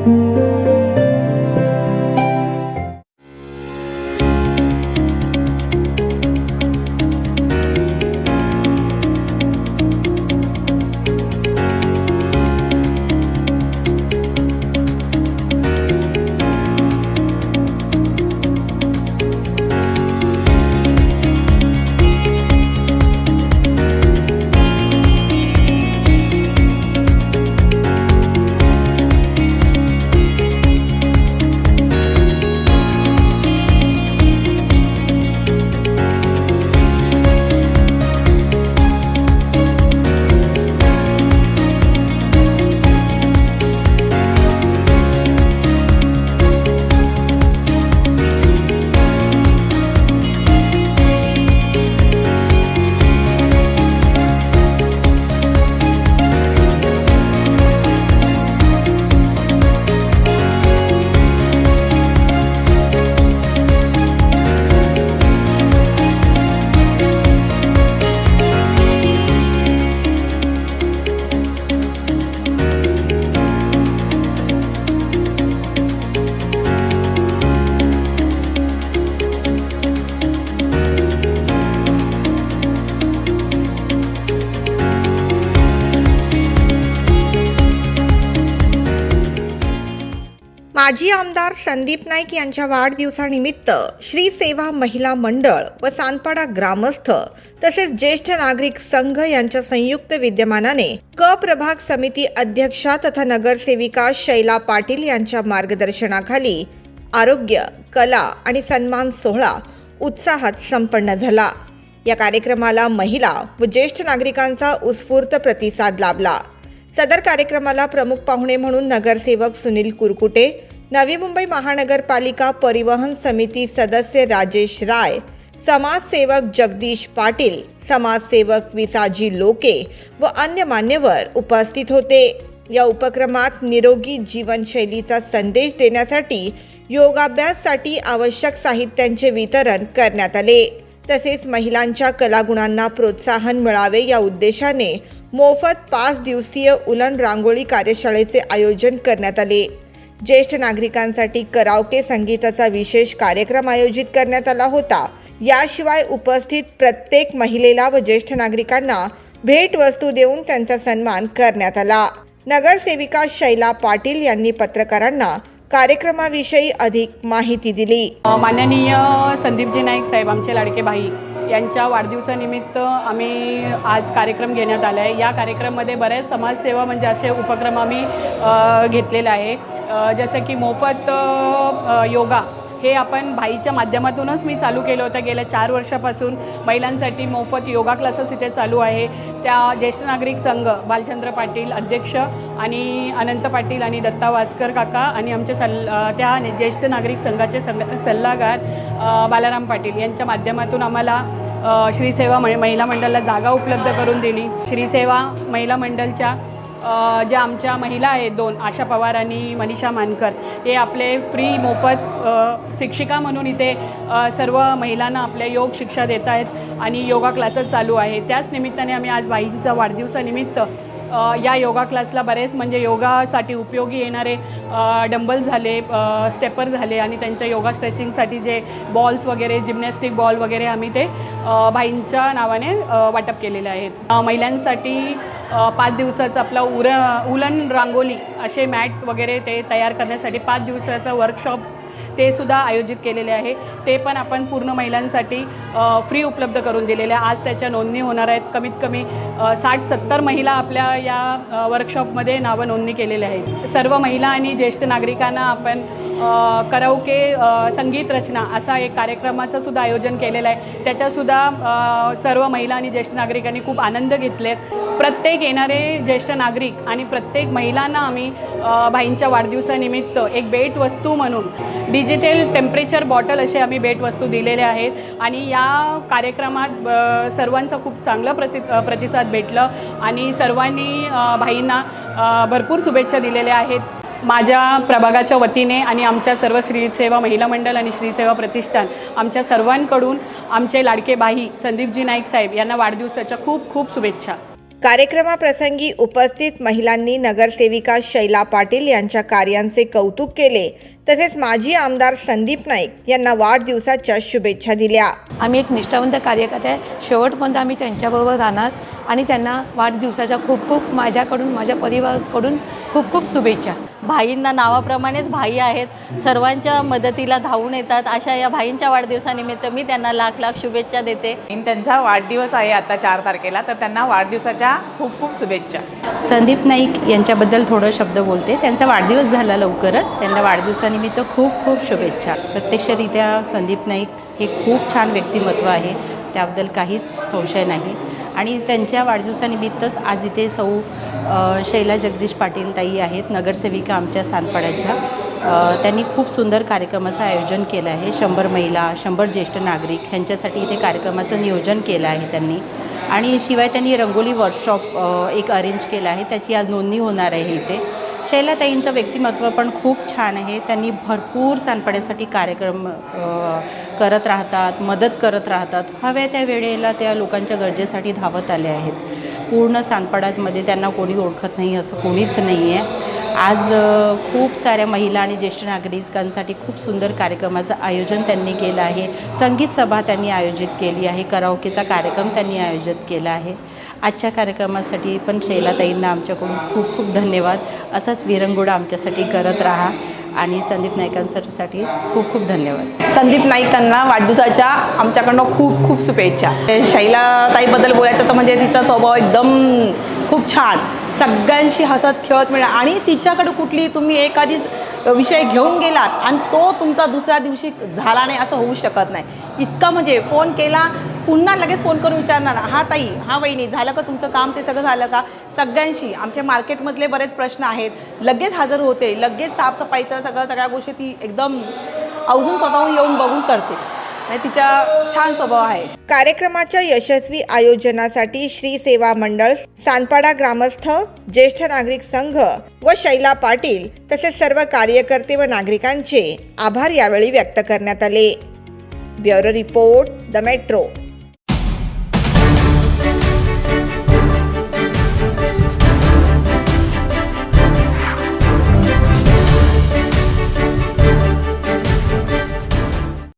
माजी आमदार संदीप नाईक यांच्या वाढदिवसानिमित्त श्री सेवा महिला मंडळ व सानपाडा ग्रामस्थ तसेच ज्येष्ठ नागरिक संघ यांच्या संयुक्त विद्यमानाने क प्रभाग समिती अध्यक्षा तथा नगरसेविका शैला पाटील यांच्या मार्गदर्शनाखाली आरोग्य, कला आणि सन्मान सोहळा उत्साहात संपन्न झाला। या कार्यक्रमाला महिला व ज्येष्ठ नागरिकांचा उत्स्फूर्त प्रतिसाद लाभला। सदर कार्यक्रमाला प्रमुख पाहुणे म्हणून नगरसेवक सुनील कुरकुटे, नवी मुंबई महानगरपालिका परिवहन समिती सदस्य राजेश राय, समाजसेवक जगदीश पाटील, समाजसेवक विसाजी लोके व अन्य मान्यवर उपस्थित होते। या उपक्रमात निरोगी जीवनशैलीचा संदेश देण्यासाठी योगाभ्यासासाठी आवश्यक साहित्यांचे वितरण करण्यात आले। तसेच महिलांच्या कलागुणांना प्रोत्साहन मिळावे या उद्देशाने मोफत 5 दिवसीय उलन रांगोळी कार्यशाळेचे आयोजन करण्यात आले। ज्येष्ठ नागरिकांसाठी कराओके संगीताचा विशेष कार्यक्रम आयोजित करण्यात आला होता। याशिवाय उपस्थित प्रत्येक महिलेला व ज्येष्ठ नागरिकांना भेटवस्तू देऊन त्यांचा सन्मान करण्यात आला। नगरसेविका शैला पाटील यांनी पत्रकारांना कार्यक्रमाविषयी अधिक माहिती दिली। माननीय संदीपजी नाईक साहेब, आमचे लाडके भाई यांच्या वाढदिवसानिमित्त आम्ही आज कार्यक्रम घेण्यात आला आहे। या कार्यक्रमामध्ये बरेच समाजसेवा म्हणजे असे उपक्रम आम्ही घेतलेले आहे। जसं की मोफत योगा हे आपण भाईच्या माध्यमातूनच मी चालू केलं होतं। गेल्या 4 वर्षापासून महिलांसाठी मोफत योगा क्लासेस इथे चालू आहे। त्या ज्येष्ठ नागरिक संघ बालचंद्र पाटील अध्यक्ष आणि अनंत पाटील आणि दत्ता वासकर काका आणि आमचे त्या ज्येष्ठ नागरिक संघाचे सल्लागार बालाराम पाटील यांच्या माध्यमातून आम्हाला श्री सेवा महिला मंडळाला जागा उपलब्ध करून दिली। श्री सेवा महिला मंडळच्या ज्या आमच्या महिला आहेत 2 आशा पवार आणि मनीषा मानकर, हे आपले फ्री मोफत शिक्षिका म्हणून इथे सर्व महिलांना आपल्या योग शिक्षा देत आहेत आणि योगा क्लासेस चालू आहे। त्याच निमित्ताने आम्ही आज बाईंचा वाढदिवसानिमित्त या योगा क्लासला बरेच म्हणजे योगासाठी उपयोगी येणारे डंबल झाले, स्टेपर झाले आणि त्यांच्या योगा स्ट्रेचिंगसाठी जे बॉल्स वगैरे, जिम्नॅस्टिक बॉल वगैरे आम्ही ते भाईंच्या नावाने वाटप केलेले आहेत। महिलांसाठी 5 दिवसाचा आपला उलन रांगोली असे मॅट वगैरे ते तयार करण्यासाठी 5 दिवसाचा वर्कशॉप ते सुद्धा आयोजित केलेले आहे। ते पण आपण पूर्ण महिलांसाठी फ्री उपलब्ध करून दिलेले आहे। आज त्याच्या नोंदणी होणार आहेत। कमीत कमी 60-70 महिला आपल्या या वर्कशॉपमध्ये नावं नोंदणी केलेले आहेत। सर्व महिला आणि ज्येष्ठ नागरिकांना आपण कराओके संगीत रचना असा एक कार्यक्रमाचं सुद्धा आयोजन केलेलं आहे। त्याच्यासुद्धा सर्व महिला आणि ज्येष्ठ नागरिकांनी खूप आनंद घेतलेत। प्रत्येक येणारे ज्येष्ठ नागरिक आणि प्रत्येक महिलांना आम्ही भाईंच्या वाढदिवसानिमित्त एक भेटवस्तू म्हणून डिजिटल टेम्परेचर बॉटल असे आम्ही भेटवस्तू दिलेले आहेत आणि या कार्यक्रमात सर्वांचा खूप चांगला प्रतिसाद भेटलं आणि सर्वांनी भाईंना भरपूर शुभेच्छा दिलेल्या आहेत। माझ्या प्रभागाच्या वतीने आणि आमच्या सर्व श्री सेवा महिला मंडळ आणि श्री सेवा प्रतिष्ठान आमच्या सर्वांकडून आमचे लाडके भाई संदीपजी नाईक साहेब यांना वाढदिवसाच्या खूप खूप शुभेच्छा। कार्यक्रमाप्रसंगी उपस्थित महिलांनी नगरसेविका शैला पाटील यांच्या कार्यांचे कौतुक केले, तसेच माजी आमदार संदीप नाईक यांना वाढदिवसाच्या शुभेच्छा दिल्या. आम्ही एक निष्ठावंत कार्यकर्ते आहे. शेवटपर्यंत आम्ही त्यांच्याबरोबर राहणार आणि त्यांना वाढदिवसाच्या खूप खूप माझ्याकडून, माझ्या परिवाराकडून खूप खूप शुभेच्छा. भाईंना नावाप्रमाणेच भाई आहेत, सर्वांच्या मदतीला धावून येतात. अशा या भाईंच्या वाढदिवसानिमित्त मी त्यांना लाख लाख शुभेच्छा देते. त्यांचा वाढदिवस आहे आता 4 तारखेला, तर त्यांना वाढदिवसाच्या खूप खूप शुभेच्छा. संदीप नाईक यांच्याबद्दल थोडं शब्द बोलते. त्यांचा वाढदिवस झाला लवकरच. त्यांना वाढदिवसानिमित्त खूप खूप शुभेच्छा. प्रत्यक्षरित्या संदीप नाईक हे खूप छान व्यक्तिमत्व आहे, त्याबद्दल काहीच संशय नाही. आणि त्यांच्या वाढदिवसानिमित्तच आज इथे सौ शैला जगदीश पाटील ताई आहेत, नगरसेविका आमच्या सानपाड्याच्या. त्यांनी खूप सुंदर कार्यक्रमाचं आयोजन केलं आहे. 100 महिला, 100 ज्येष्ठ नागरिक ह्यांच्यासाठी इथे कार्यक्रमाचं नियोजन केलं आहे त्यांनी. आणि शिवाय त्यांनी रंगोली वर्कशॉप एक अरेंज केलं आहे, त्याची आज नोंदणी होणार आहे इथे. शैलाताईंचं व्यक्तिमत्व पण खूप छान आहे. त्यांनी भरपूर सानपाड्यासाठी कार्यक्रम करत राहतात, मदत करत राहतात. हव्या त्या वेळेला त्या लोकांच्या गरजेसाठी धावत आले आहेत. पूर्ण सानपाड्यामध्ये त्यांना कोणी ओळखत नाही असं कोणीच नाही आहे. आज खूप साऱ्या महिला आणि ज्येष्ठ नागरिकांसाठी खूप सुंदर कार्यक्रमाचं आयोजन त्यांनी केलं आहे. संगीत सभा त्यांनी आयोजित केली आहे, कराओकेचा कार्यक्रम त्यांनी आयोजित केला आहे. आजच्या कार्यक्रमासाठी पण शैलाताईंना आमच्याकडून खूप खूप धन्यवाद. असाच विरंगुळा आमच्यासाठी करत राहा आणि संदीप नाईकांसाठी खूप खूप धन्यवाद. संदीप नाईकांना वाढदिवसाच्या आमच्याकडनं खूप खूप शुभेच्छा. शैलाताईबद्दल बोलायचं तर म्हणजे तिचा स्वभाव एकदम खूप छान, सगळ्यांशी हसत खेळत मिळणार. आणि तिच्याकडे कुठली तुम्ही एखादी विषय घेऊन गेलात आणि तो तुमचा दुसऱ्या दिवशी झाला नाही असं होऊ शकत नाही. इतका म्हणजे फोन केला पुन्हा लगेच फोन करून विचारणार, हा ताई, हा वहिनी, झालं का तुमचं काम, ते सगळं झालं का. सगळ्यांशी आमच्या मार्केटमधले बरेच प्रश्न आहेत, लगेच हजर होते, लगेच साफसफाईचं सगळ्या गोष्टी ती एकदम अजून स्वतःहून येऊन बघून करते. आणि तिचा छान स्वभाव आहे. कार्यक्रमाच्या यशस्वी आयोजनासाठी श्री सेवा मंडळ, सानपाडा ग्रामस्थ, ज्येष्ठ नागरिक संघ व शैला पाटील तसेच सर्व कार्यकर्ते व नागरिकांचे आभार यावेळी व्यक्त करण्यात आले. Bureau report, the metro.